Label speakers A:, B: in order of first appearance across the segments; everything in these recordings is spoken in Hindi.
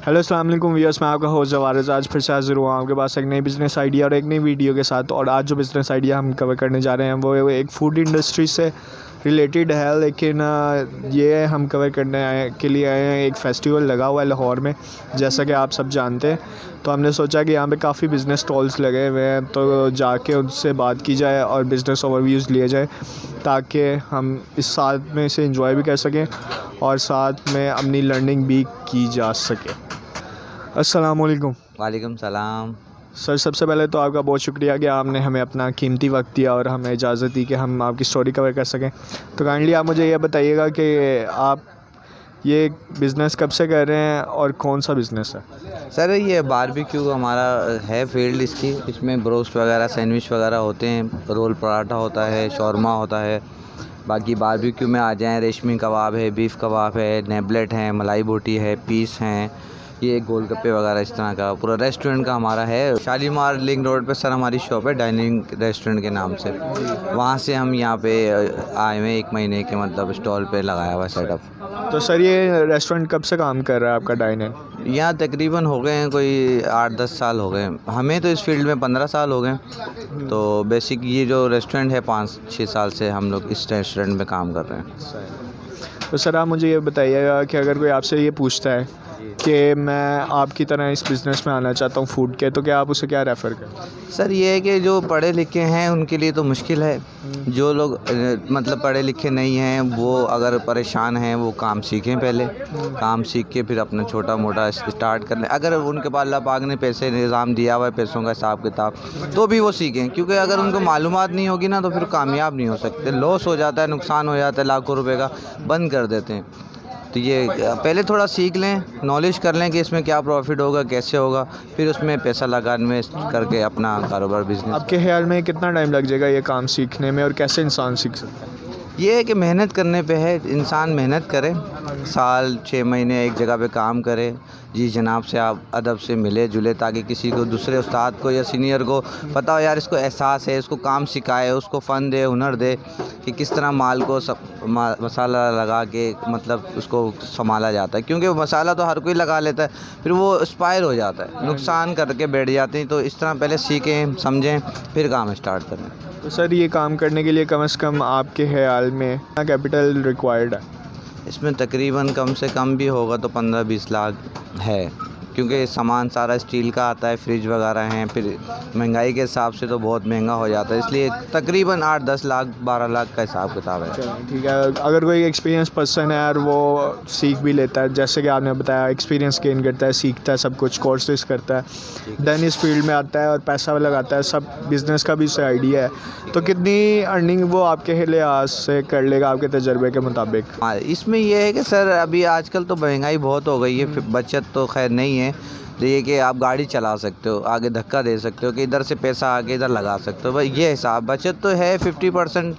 A: हेलो अस्सलाम वालेकुम व्यूअर्स, मैं आपका होस्ट जवारिस आज फिर से हाजिर हुआ आपके पास एक नई बिज़नेस आइडिया और एक नई वीडियो के साथ। और आज जो बिज़नेस आइडिया हम कवर करने जा रहे हैं वो एक फूड इंडस्ट्री से रिलेटेड है, लेकिन ये हम कवर करने के लिए आए हैं। एक फ़ेस्टिवल लगा हुआ है लाहौर में, जैसा कि आप सब जानते हैं। तो हमने सोचा कि यहाँ पे काफ़ी बिज़नेस स्टॉल्स लगे हुए हैं, तो जाके उनसे बात की जाए और बिज़नेस ओवरव्यूज़ लिए जाए, ताकि हम इस साथ में इसे एंजॉय भी कर सकें और साथ में अपनी लर्निंग भी की जा सके। अस्सलाम वालेकुम।
B: वालेकुम सलाम।
A: सर, सबसे पहले तो आपका बहुत शुक्रिया कि आपने हमें अपना कीमती वक्त दिया और हमें इजाज़त दी कि हम आपकी स्टोरी कवर कर सकें। तो काइंडली आप मुझे ये बताइएगा कि आप ये बिज़नेस कब से कर रहे हैं और कौन सा बिज़नेस है?
B: सर ये बारबेक्यू हमारा है फील्ड इसकी, इसमें ब्रोस्ट वगैरह सैंडविच वगैरह होते हैं, रोल पराठा होता है, शौरमा होता है। बाकी बारबेक्यू में आ जाएँ, रेशमी कबाब है, बीफ कबाब है, नेबलेट है, मलाई बोटी है, पीस हैं, ये गोलगप्पे वगैरह इस तरह का पूरा रेस्टोरेंट का हमारा है। शालीमार लिंक रोड पे सर हमारी शॉप है डाइनिंग रेस्टोरेंट के नाम से। वहाँ से हम यहाँ पे आए हुए 1 महीने के मतलब स्टॉल पे लगाया हुआ सेटअप।
A: तो सर, ये रेस्टोरेंट कब से काम कर रहा है आपका डाइनिंग?
B: यहाँ तकरीबन हो गए हैं कोई 8-10 साल हो गए। हमें तो इस फील्ड में 15 साल हो गए। तो बेसिक ये जो रेस्टोरेंट है 5-6 साल से हम लोग इस रेस्टोरेंट में काम कर रहे हैं।
A: तो सर, आप मुझे ये बताइएगा कि अगर कोई आपसे ये पूछता है कि मैं आपकी तरह इस बिज़नेस में आना चाहता हूँ फूड के, तो क्या आप उसे क्या रेफ़र करें?
B: सर ये है कि जो पढ़े लिखे हैं उनके लिए तो मुश्किल है। जो लोग मतलब पढ़े लिखे नहीं हैं वो अगर परेशान हैं वो काम सीखें, पहले काम सीख के फिर अपना छोटा मोटा स्टार्ट कर लें। अगर उनके पास अल्लाह पाक ने पैसे निज़ाम दिया हुआ है, पैसों का हिसाब किताब, तो भी वो सीखें, क्योंकि अगर उनको मालूमात नहीं होगी ना तो फिर कामयाब नहीं हो सकते। लॉस हो जाता है, नुकसान हो जाता है, लाखों रुपए का बंद कर देते हैं। तो ये पहले थोड़ा सीख लें, नॉलेज कर लें कि इसमें क्या प्रॉफिट होगा, कैसे होगा, फिर उसमें पैसा लगा इन्वेस्ट करके अपना कारोबार बिजनेस।
A: आपके ख्याल में कितना टाइम लग जाएगा ये काम सीखने में और कैसे इंसान सीख सकता है?
B: ये है कि मेहनत करने पे है, इंसान मेहनत करे, साल 6 महीने एक जगह पे काम करे, जी जनाब से आप अदब से मिले जुले, ताकि किसी को दूसरे उस्ताद को या सीनियर को पता हो यार इसको एहसास है, इसको काम सिखाए, उसको फ़न दे, हुनर दे कि किस तरह माल को मसाला लगा के मतलब उसको संभाला जाता है। क्योंकि मसाला तो हर कोई लगा लेता है, फिर वो एक्सपायर हो जाता है, नुकसान करके बैठ जाते हैं। तो इस तरह पहले सीखें, समझें, फिर काम स्टार्ट करें।
A: तो सर, ये काम करने के लिए कम से कम आपके ख्याल में कितना कैपिटल रिक्वायर्ड है?
B: इसमें तकरीबन कम से कम भी होगा तो 15-20 लाख है, क्योंकि सामान सारा स्टील का आता है, फ्रिज वगैरह हैं, फिर महंगाई के हिसाब से तो बहुत महंगा हो जाता है, इसलिए तकरीबन 8-10 लाख 12 लाख का हिसाब किताब है।
A: ठीक है। अगर कोई एक्सपीरियंस पर्सन है और वो सीख भी लेता है, जैसे कि आपने बताया एक्सपीरियंस गेन करता है, सीखता है, सब कुछ कोर्सेज करता है, देन इस फील्ड में आता है और पैसा लगाता है, सब बिज़नेस का भी उसे आइडिया है, तो कितनी अर्निंग वो आपके लिहाज से कर लेगा आपके तजर्बे के मुताबिक?
B: हाँ, इसमें यह है कि सर अभी आजकल तो महंगाई बहुत हो गई है, बचत तो खैर नहीं है। तो ये कि आप गाड़ी चला सकते हो, आगे धक्का दे सकते हो कि इधर से पैसा आगे इधर लगा सकते हो, भाई ये हिसाब। बचत तो है 50%,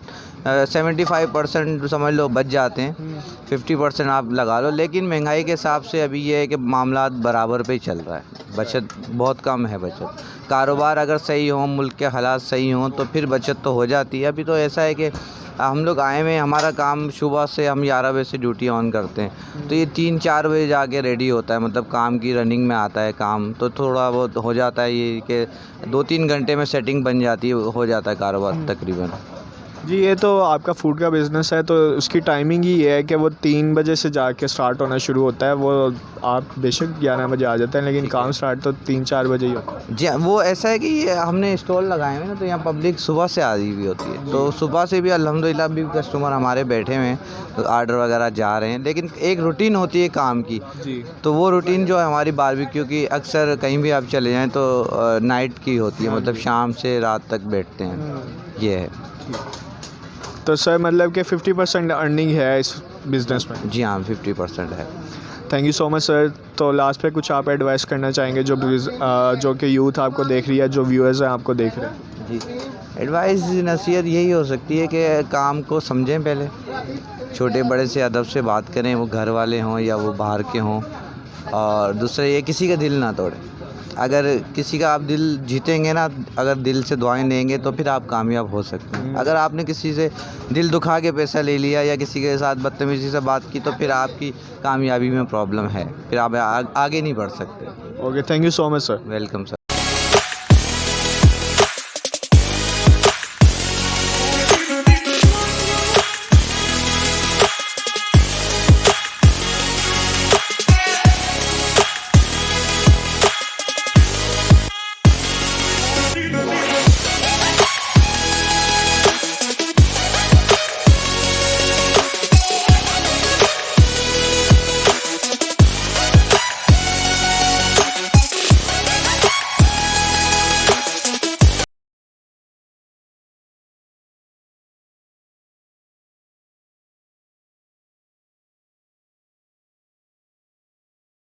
B: 75% समझ लो बच जाते हैं, 50% आप लगा लो। लेकिन महंगाई के हिसाब से अभी ये है कि मामला बराबर पे ही चल रहा है, बचत बहुत कम है। बचत कारोबार अगर सही हो, मुल्क के हालात सही हों तो फिर बचत तो हो जाती है। अभी तो ऐसा है कि हम लोग आए हुए, हमारा काम सुबह से हम 11 बजे से ड्यूटी ऑन करते हैं, तो ये 3-4 बजे जाके रेडी होता है, मतलब काम की रनिंग में आता है काम, तो थोड़ा बहुत हो जाता है ये कि 2-3 घंटे में सेटिंग बन जाती है, हो जाता है कारोबार तकरीबन।
A: जी, ये तो आपका फूड का बिज़नेस है, तो उसकी टाइमिंग ही ये है कि वो 3 बजे से जाके स्टार्ट होना शुरू होता है। वो आप बेशक 11 बजे आ जाते हैं, लेकिन काम स्टार्ट तो 3-4 बजे ही होता है।
B: जी, वो ऐसा है कि ये हमने स्टॉल लगाए हुए ना, तो यहाँ पब्लिक सुबह से आ रही हुई होती है, तो सुबह से भी अल्हम्दुलिल्लाह भी कस्टमर हमारे बैठे हुए हैं, तो आर्डर वगैरह जा रहे हैं। लेकिन एक रूटीन होती है काम की
A: जी।
B: तो वो रूटीन जो है हमारी बारबेक्यू की, अक्सर कहीं भी आप चले जाएँ तो नाइट की होती है, मतलब शाम से रात तक बैठते हैं, ये है।
A: तो सर, मतलब कि 50% अर्निंग है इस बिज़नेस में?
B: जी हाँ, 50% है।
A: Thank you so much sir. तो लास्ट पे कुछ आप एडवाइस करना चाहेंगे जो कि यूथ आपको देख रही है, जो व्यूअर्स हैं आपको देख रहे हैं?
B: जी, एडवाइस नसीहत यही हो सकती है कि काम को समझें, पहले छोटे बड़े से अदब से बात करें, वो घर वाले हों या वो बाहर के हों, और दूसरा ये किसी का दिल ना तोड़ें। अगर किसी का आप दिल जीतेंगे ना, अगर दिल से दुआएं देंगे तो फिर आप कामयाब हो सकते हैं। अगर आपने किसी से दिल दुखा के पैसा ले लिया या किसी के साथ बदतमीज़ी से बात की तो फिर आपकी कामयाबी में प्रॉब्लम है, फिर आप आगे नहीं बढ़ सकते।
A: Okay, thank you so much sir.
B: Welcome sir.